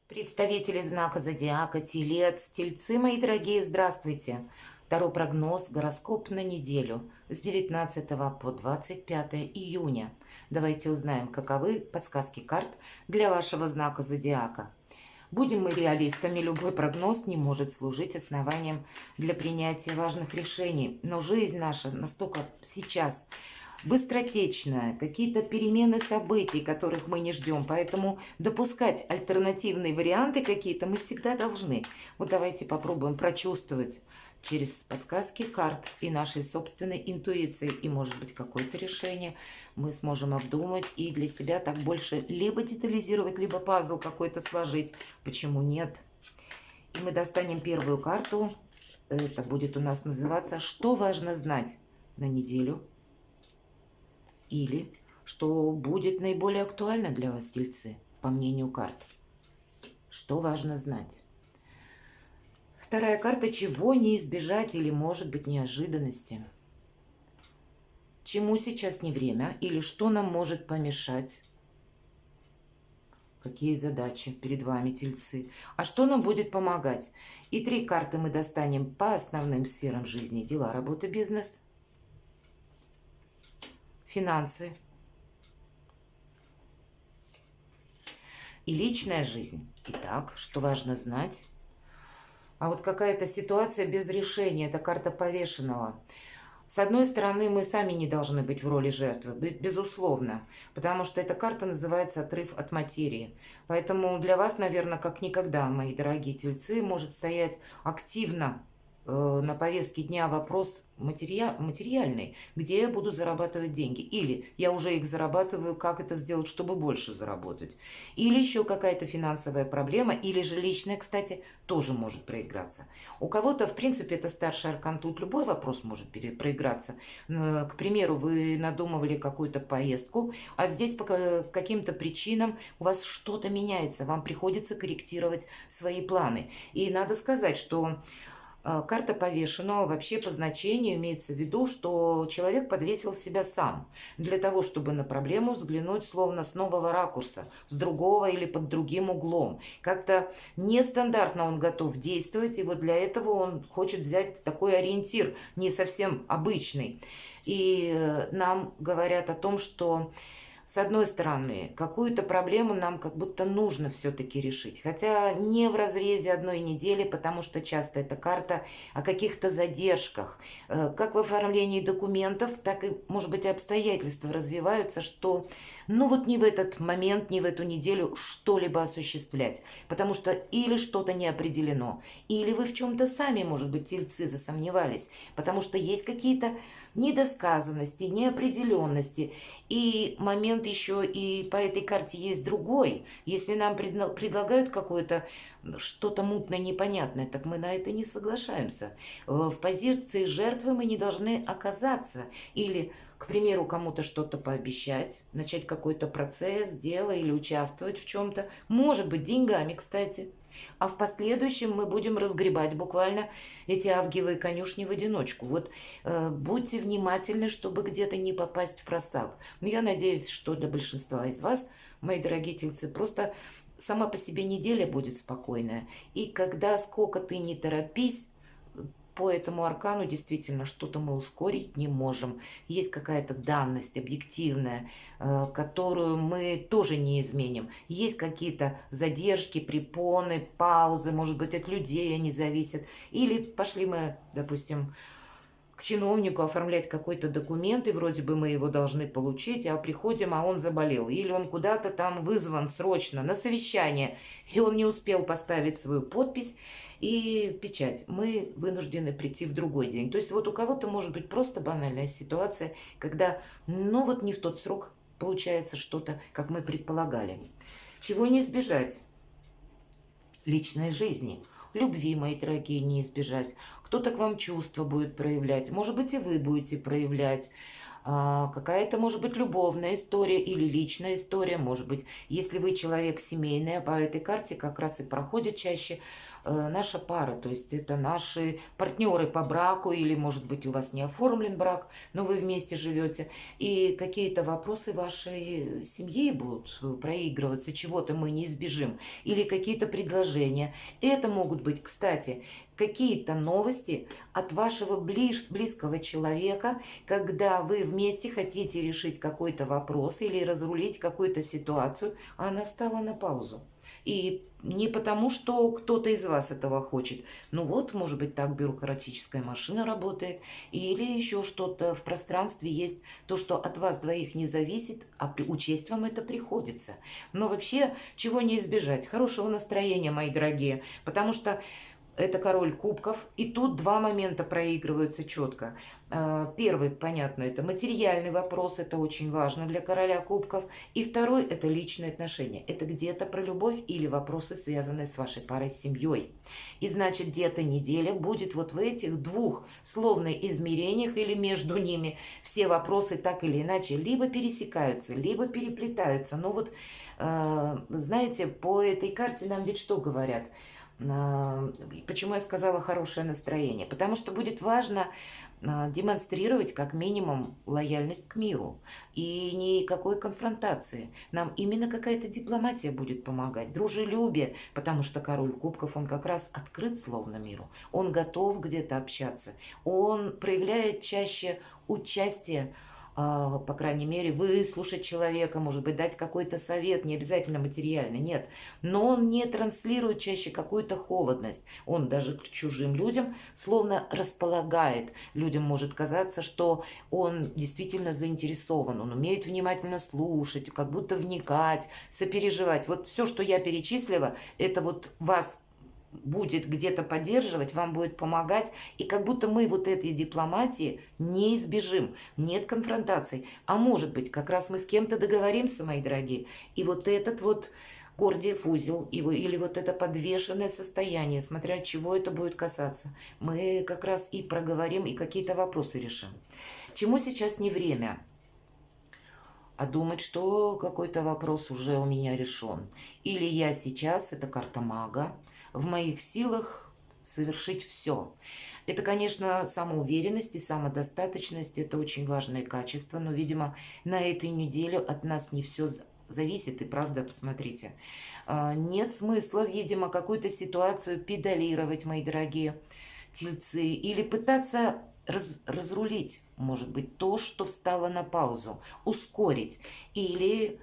Представители знака зодиака Телец, Тельцы, мои дорогие, здравствуйте! Таро прогноз, гороскоп на неделю с 19 по 25 июня. Давайте узнаем, каковы подсказки карт для вашего знака зодиака. Будем мы реалистами, любой прогноз не может служить основанием для принятия важных решений. Но жизнь наша настолько сейчас быстротечная, какие-то перемены событий, которых мы не ждем. Поэтому допускать альтернативные варианты какие-то мы всегда должны. Вот давайте попробуем прочувствовать через подсказки карт и нашей собственной интуиции. И, может быть, какое-то решение мы сможем обдумать и для себя так больше либо детализировать, либо пазл какой-то сложить. Почему нет? И мы достанем первую карту. Это будет у нас называться «Что важно знать на неделю?» Или что будет наиболее актуально для вас, тельцы, по мнению карт. Что важно знать? Вторая карта «Чего не избежать или, может быть, неожиданности?» Чему сейчас не время или что нам может помешать? Какие задачи перед вами, тельцы? А что нам будет помогать? И три карты мы достанем по основным сферам жизни. Дела, работа, бизнес, финансы и личная жизнь. Итак, что важно знать? А вот какая-то ситуация без решения. Это карта повешенного. С одной стороны, мы сами не должны быть в роли жертвы, безусловно, потому что эта карта называется «Отрыв от материи». Поэтому для вас, наверное, как никогда, мои дорогие тельцы, может стоять активно на повестке дня вопрос материальный, где я буду зарабатывать деньги. Или я уже их зарабатываю, как это сделать, чтобы больше заработать. Или еще какая-то финансовая проблема, или же личная, кстати, тоже может проиграться. У кого-то, в принципе, это старший аркан, тут любой вопрос может проиграться. К примеру, вы надумывали какую-то поездку, а здесь по каким-то причинам у вас что-то меняется, вам приходится корректировать свои планы. И надо сказать, что карта повешенного вообще по значению имеется в виду, что человек подвесил себя сам для того, чтобы на проблему взглянуть словно с нового ракурса, с другого или под другим углом. Как-то нестандартно он готов действовать, и вот для этого он хочет взять такой ориентир, не совсем обычный. И нам говорят о том, что с одной стороны, какую-то проблему нам как будто нужно все-таки решить. Хотя не в разрезе одной недели, потому что часто эта карта о каких-то задержках. Как в оформлении документов, так и, может быть, обстоятельства развиваются, что ну вот не в этот момент, не в эту неделю что-либо осуществлять. Потому что или что-то не определено, или вы в чем-то сами, может быть, тельцы засомневались. Потому что есть какие-то недосказанности, неопределенности. И момент еще и по этой карте есть другой. Если нам предлагают какое-то что-то мутное, непонятное, так мы на это не соглашаемся. В позиции жертвы мы не должны оказаться. Или, к примеру, кому-то что-то пообещать, начать какой-то процесс, дело или участвовать в чем-то. Может быть, деньгами, кстати. А в последующем мы будем разгребать буквально эти авгиевые конюшни в одиночку. Вот будьте внимательны, чтобы где-то не попасть в просак. Но я надеюсь, что для большинства из вас, мои дорогие тельцы, просто сама по себе неделя будет спокойная. И когда сколько ты не торопись, по этому аркану действительно что-то мы ускорить не можем. Есть какая-то данность объективная, которую мы тоже не изменим. Есть какие-то задержки, препоны, паузы, может быть, от людей они зависят. Или пошли мы, допустим, к чиновнику оформлять какой-то документ, и вроде бы мы его должны получить, а приходим, а он заболел. Или он куда-то там вызван срочно на совещание, и он не успел поставить свою подпись и печать. Мы вынуждены прийти в другой день. То есть вот у кого-то может быть просто банальная ситуация, когда, ну вот не в тот срок получается что-то, как мы предполагали. Чего не избежать? Личной жизни. Любви, мои дорогие, не избежать. Кто-то к вам чувства будет проявлять. Может быть, и вы будете проявлять. Какая-то, может быть, любовная история или личная история. Может быть, если вы человек семейный, а по этой карте как раз и проходит чаще наша пара, то есть это наши партнеры по браку, или, может быть, у вас не оформлен брак, но вы вместе живете, и какие-то вопросы вашей семьи будут проигрываться, чего-то мы не избежим, или какие-то предложения. Это могут быть, кстати, какие-то новости от вашего близкого человека, когда вы вместе хотите решить какой-то вопрос или разрулить какую-то ситуацию, а она встала на паузу. И не потому, что кто-то из вас этого хочет. Ну вот, может быть, так бюрократическая машина работает, или еще что-то в пространстве есть, то, что от вас двоих не зависит, а учесть вам это приходится. Но вообще, чего не избежать? Хорошего настроения, мои дорогие, потому что это король кубков, и тут два момента проигрываются четко. Первый, понятно, это материальный вопрос, это очень важно для короля кубков. И второй, это личные отношения. Это где-то про любовь или вопросы, связанные с вашей парой, с семьей. И значит, где-то неделя будет вот в этих двух словно измерениях или между ними. Все вопросы так или иначе либо пересекаются, либо переплетаются. Но вот, знаете, по этой карте нам ведь что говорят? Почему я сказала хорошее настроение? Потому что будет важно демонстрировать как минимум лояльность к миру и никакой конфронтации. Нам именно какая-то дипломатия будет помогать, дружелюбие, потому что король кубков, он как раз открыт словно миру, он готов где-то общаться, он проявляет чаще участие, по крайней мере, выслушать человека, может быть, дать какой-то совет, не обязательно материальный, нет. Но он не транслирует чаще какую-то холодность. Он даже к чужим людям словно располагает. Людям может казаться, что он действительно заинтересован, он умеет внимательно слушать, как будто вникать, сопереживать. Вот все, что я перечислила, это вот вас будет где-то поддерживать, вам будет помогать, и как будто мы вот этой дипломатии не избежим, нет конфронтаций, а может быть, как раз мы с кем-то договоримся, мои дорогие, и вот этот вот Гордиев узел или вот это подвешенное состояние, смотря чего это будет касаться, мы как раз и проговорим, и какие-то вопросы решим. Чему сейчас не время? А думать, что какой-то вопрос уже у меня решен. Или я сейчас, это карта мага, в моих силах совершить все. Это, конечно, самоуверенность и самодостаточность, это очень важное качество, но, видимо, на этой неделе от нас не все зависит, и правда, посмотрите. Нет смысла, видимо, какую-то ситуацию педалировать, мои дорогие тельцы, или пытаться разрулить, может быть, то, что встало на паузу, ускорить, или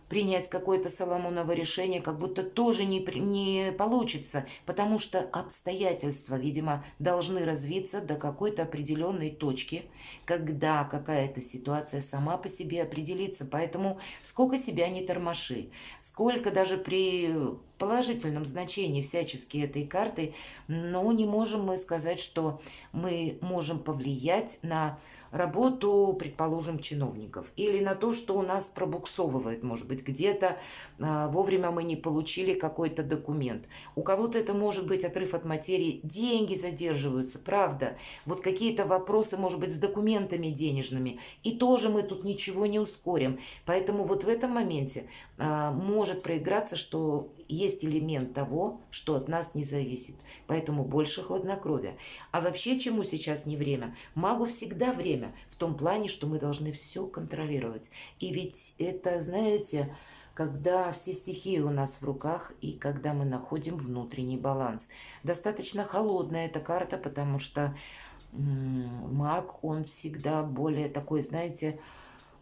принять какое-то Соломоново решение, как будто тоже не получится, потому что обстоятельства, видимо, должны развиться до какой-то определенной точки, когда какая-то ситуация сама по себе определится. Поэтому сколько себя не тормоши, сколько даже при положительном значении всячески этой карты, но не можем мы сказать, что мы можем повлиять на работу, предположим, чиновников, или на то, что у нас пробуксовывает, может быть, где-то вовремя мы не получили какой-то документ. У кого-то это может быть отрыв от материи, деньги задерживаются, правда, вот какие-то вопросы, может быть, с документами денежными, и тоже мы тут ничего не ускорим. Поэтому вот в этом моменте может проиграться, что есть элемент того, что от нас не зависит. Поэтому больше хладнокровия. А вообще, чему сейчас не время? Магу всегда время. В том плане, что мы должны все контролировать. И ведь это, знаете, когда все стихии у нас в руках и когда мы находим внутренний баланс. Достаточно холодная эта карта, потому что маг, он всегда более такой, знаете,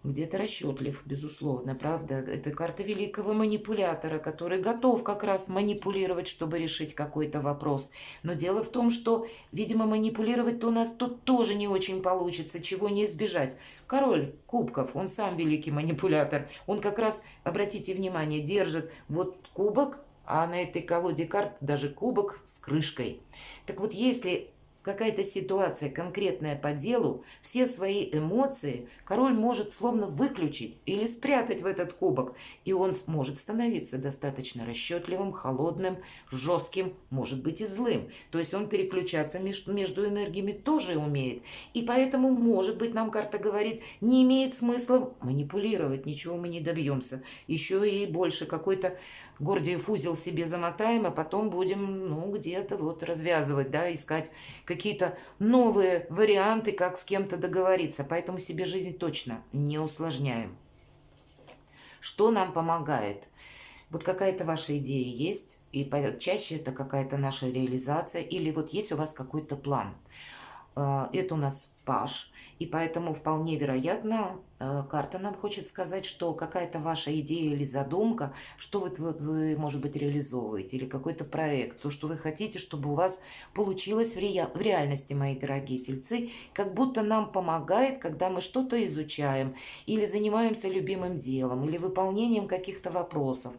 где-то расчетлив, безусловно, правда. Это карта великого манипулятора, который готов как раз манипулировать, чтобы решить какой-то вопрос. Но дело в том, что, видимо, манипулировать-то у нас тут тоже не очень получится, чего не избежать. Король кубков, он сам великий манипулятор. Он как раз, обратите внимание, держит вот кубок, а на этой колоде карт даже кубок с крышкой. Так вот, если какая-то ситуация конкретная по делу, все свои эмоции король может словно выключить или спрятать в этот кубок, и он может становиться достаточно расчетливым, холодным, жестким, может быть и злым. То есть он переключаться между энергиями тоже умеет. И поэтому, может быть, нам карта говорит, не имеет смысла манипулировать, ничего мы не добьемся. Еще и больше какой-то Гордиев узел себе замотаем, а потом будем, ну, где-то вот развязывать, да, искать какие-то новые варианты, как с кем-то договориться. Поэтому себе жизнь точно не усложняем. Что нам помогает? Вот какая-то ваша идея есть, и чаще это какая-то наша реализация, или вот есть у вас какой-то план. Это у нас паж, и поэтому вполне вероятно, карта нам хочет сказать, что какая-то ваша идея или задумка, что вы, может быть, реализовываете, или какой-то проект, то, что вы хотите, чтобы у вас получилось в реальности, мои дорогие тельцы, как будто нам помогает, когда мы что-то изучаем, или занимаемся любимым делом, или выполнением каких-то вопросов.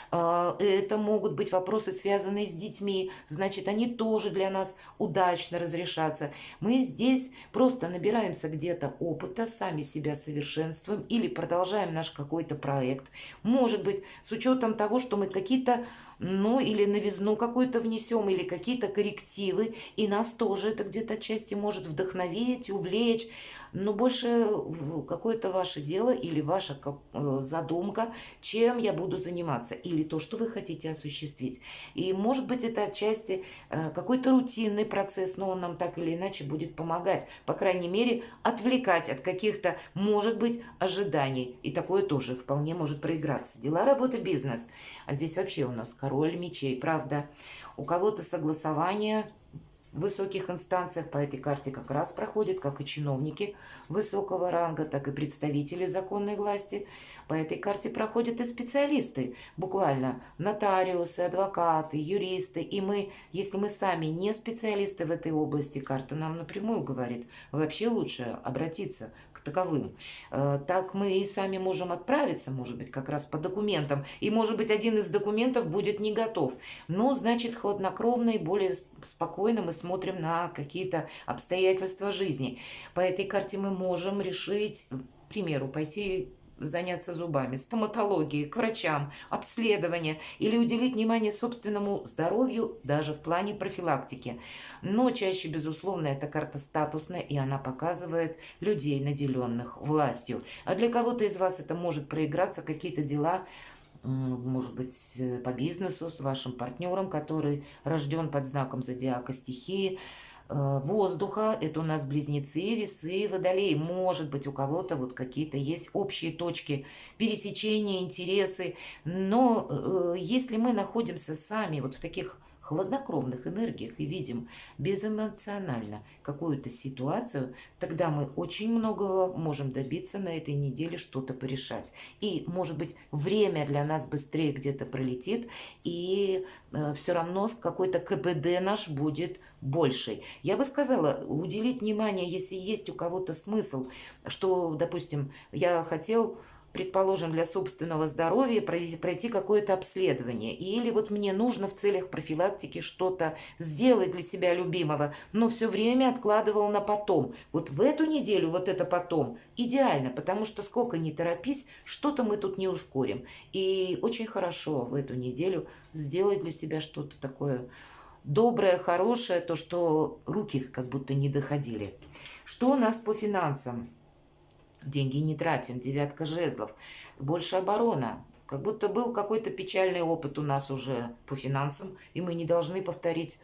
Это могут быть вопросы, связанные с детьми, значит, они тоже для нас удачно разрешатся. Мы здесь просто набираемся где-то опыта, сами себя совершенствуем или продолжаем наш какой-то проект. Может быть, с учетом того, что мы какие-то, ну, или новизну какую-то внесем, или какие-то коррективы, и нас тоже это где-то отчасти может вдохновить, увлечь. Но больше какое-то ваше дело или ваша задумка, чем я буду заниматься, или то, что вы хотите осуществить. И может быть это отчасти какой-то рутинный процесс, но он нам так или иначе будет помогать, по крайней мере, отвлекать от каких-то, может быть, ожиданий. И такое тоже вполне может проиграться. Дела, работа, бизнес. А здесь вообще у нас король мечей, правда. У кого-то согласование в высоких инстанциях по этой карте как раз проходят, как и чиновники высокого ранга, так и представители законной власти. По этой карте проходят и специалисты, буквально нотариусы, адвокаты, юристы. И мы, если мы сами не специалисты в этой области, карта нам напрямую говорит, вообще лучше обратиться к таковым. Так мы и сами можем отправиться, может быть, как раз по документам. И, может быть, один из документов будет не готов. Но, значит, хладнокровно и более спокойно мы смотрим на какие-то обстоятельства жизни. По этой карте мы можем решить, к примеру, пойти заняться зубами, стоматологией, к врачам, обследование или уделить внимание собственному здоровью даже в плане профилактики. Но чаще, безусловно, эта карта статусная, и она показывает людей, наделенных властью. А для кого-то из вас это может проиграться, какие-то дела, может быть, по бизнесу с вашим партнером, который рожден под знаком зодиака стихии воздуха. Это у нас близнецы, весы, водолей. Может быть, у кого-то вот какие-то есть общие точки пересечения, интересы. Но если мы находимся сами вот в таких хладнокровных энергиях и видим безэмоционально какую-то ситуацию, тогда мы очень многого можем добиться на этой неделе, что-то порешать. И, может быть, время для нас быстрее где-то пролетит, и все равно какой-то КПД наш будет больший. Я бы сказала, уделить внимание, если есть у кого-то смысл, что, допустим, я хотел, предположим, для собственного здоровья пройти какое-то обследование. Или вот мне нужно в целях профилактики что-то сделать для себя любимого, но все время откладывал на потом. Вот в эту неделю вот это потом идеально, потому что сколько ни торопись, что-то мы тут не ускорим. И очень хорошо в эту неделю сделать для себя что-то такое доброе, хорошее, то, что руки как будто не доходили. Что у нас по финансам? Деньги не тратим, девятка жезлов. Больше оборона. Как будто был какой-то печальный опыт у нас уже по финансам, и мы не должны повторить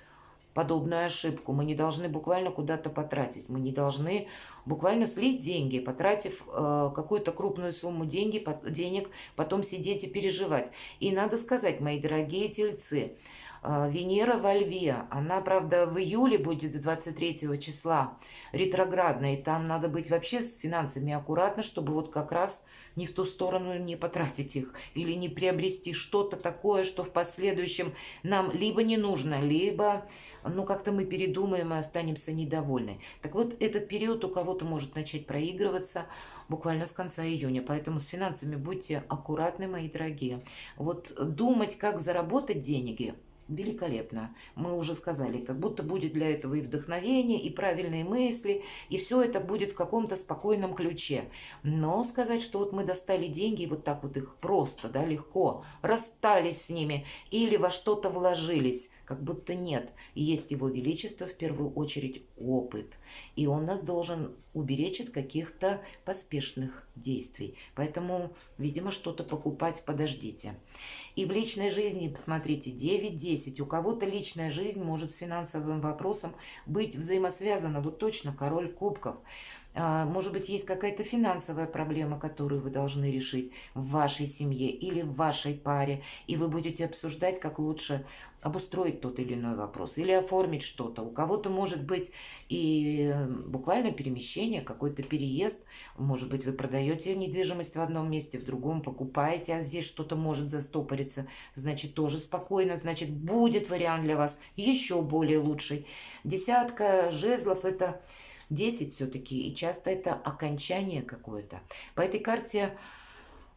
подобную ошибку. Мы не должны буквально куда-то потратить. Мы не должны буквально слить деньги, потратив какую-то крупную сумму денег, потом сидеть и переживать. И надо сказать, мои дорогие тельцы, Венера во Льве, она, правда, в июле будет с 23 числа ретроградная, и там надо быть вообще с финансами аккуратно, чтобы вот как раз не в ту сторону не потратить их, или не приобрести что-то такое, что в последующем нам либо не нужно, либо, ну, как-то мы передумаем и останемся недовольны. Так вот, этот период у кого-то может начать проигрываться буквально с конца июня, поэтому с финансами будьте аккуратны, мои дорогие. Вот думать, как заработать деньги, Великолепно. Мы уже сказали, как будто будет для этого и вдохновение, и правильные мысли, и все это будет в каком-то спокойном ключе. Но сказать, что вот мы достали деньги и вот так вот их просто, да, легко расстались с ними или во что-то вложились, как будто нет. Есть Его Величество в первую очередь опыт, и Он нас должен уберечь от каких-то поспешных действий. Поэтому, видимо, что-то покупать подождите. И в личной жизни, посмотрите, 9-10. У кого-то личная жизнь может с финансовым вопросом быть взаимосвязана. Вот точно, король кубков. Может быть, есть какая-то финансовая проблема, которую вы должны решить в вашей семье или в вашей паре, и вы будете обсуждать, как лучше обустроить тот или иной вопрос или оформить что-то. У кого-то может быть и буквально перемещение, какой-то переезд. Может быть, вы продаете недвижимость в одном месте, в другом покупаете, а здесь что-то может застопориться. Значит, тоже спокойно, значит, будет вариант для вас еще более лучший. Десятка жезлов – это 10 все-таки, и часто это окончание какое-то. По этой карте,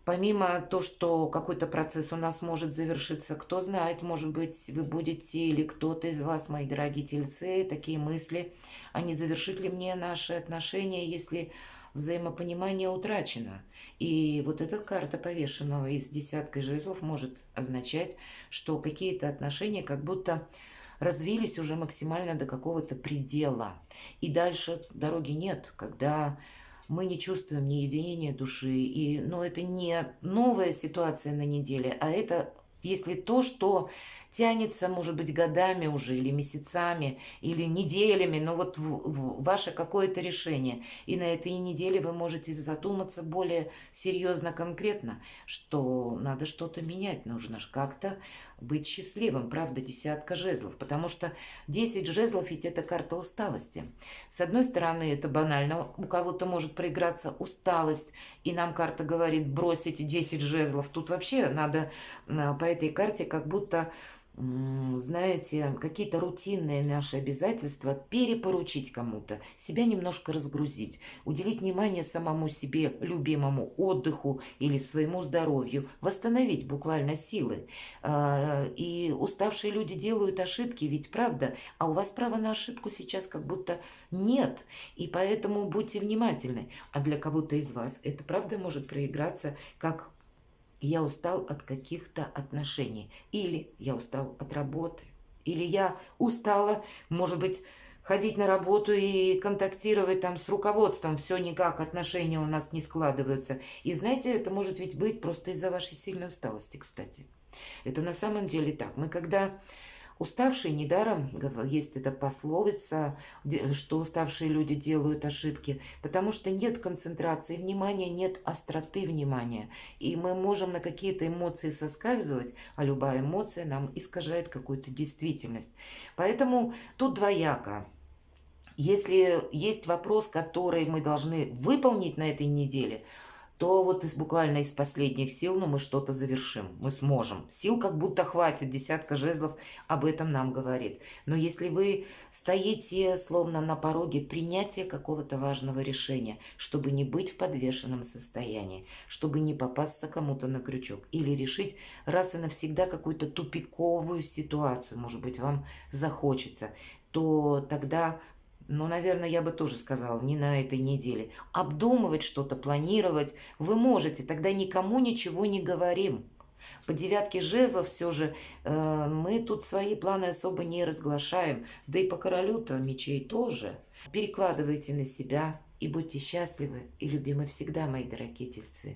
помимо того, что какой-то процесс у нас может завершиться, кто знает, может быть, вы будете или кто-то из вас, мои дорогие тельцы, такие мысли, а не завершит ли мне наши отношения, если взаимопонимание утрачено. И вот эта карта повешенного из десяткой жезлов может означать, что какие-то отношения как будто развились уже максимально до какого-то предела. И дальше дороги нет, когда мы не чувствуем ни единения души. Но это не новая ситуация на неделе, а это, если то, что тянется, может быть, годами уже, или месяцами, или неделями, но вот ваше какое-то решение. И на этой неделе вы можете задуматься более серьезно, конкретно, что надо что-то менять, нужно же как-то быть счастливым, правда, десятка жезлов, потому что 10 жезлов ведь это карта усталости. С одной стороны, это банально, у кого-то может проиграться усталость, и нам карта говорит бросить 10 жезлов. Тут вообще надо по этой карте как будто, знаете, какие-то рутинные наши обязательства перепоручить кому-то, себя немножко разгрузить, уделить внимание самому себе, любимому отдыху или своему здоровью, восстановить буквально силы. И уставшие люди делают ошибки, ведь правда, а у вас права на ошибку сейчас как будто нет, и поэтому будьте внимательны. А для кого-то из вас это правда может проиграться как я устал от каких-то отношений, или я устал от работы, или я устала, может быть, ходить на работу и контактировать там с руководством, все никак, отношения у нас не складываются. И знаете, это может ведь быть просто из-за вашей сильной усталости, кстати. Это на самом деле так. Мы когда уставшие, недаром есть эта пословица, что уставшие люди делают ошибки, потому что нет концентрации внимания, нет остроты внимания. И мы можем на какие-то эмоции соскальзывать, а любая эмоция нам искажает какую-то действительность. Поэтому тут двояко. Если есть вопрос, который мы должны выполнить на этой неделе, то вот буквально из последних сил, но мы что-то завершим, мы сможем. Сил как будто хватит, десятка жезлов об этом нам говорит. Но если вы стоите словно на пороге принятия какого-то важного решения, чтобы не быть в подвешенном состоянии, чтобы не попасться кому-то на крючок или решить раз и навсегда какую-то тупиковую ситуацию, может быть, вам захочется, то тогда, ну, наверное, я бы тоже сказала, не на этой неделе. Обдумывать что-то, планировать вы можете, тогда никому ничего не говорим. По девятке жезлов все же мы тут свои планы особо не разглашаем. Да и по королю-то мечей тоже. Перекладывайте на себя и будьте счастливы и любимы всегда, мои дорогие тельцы.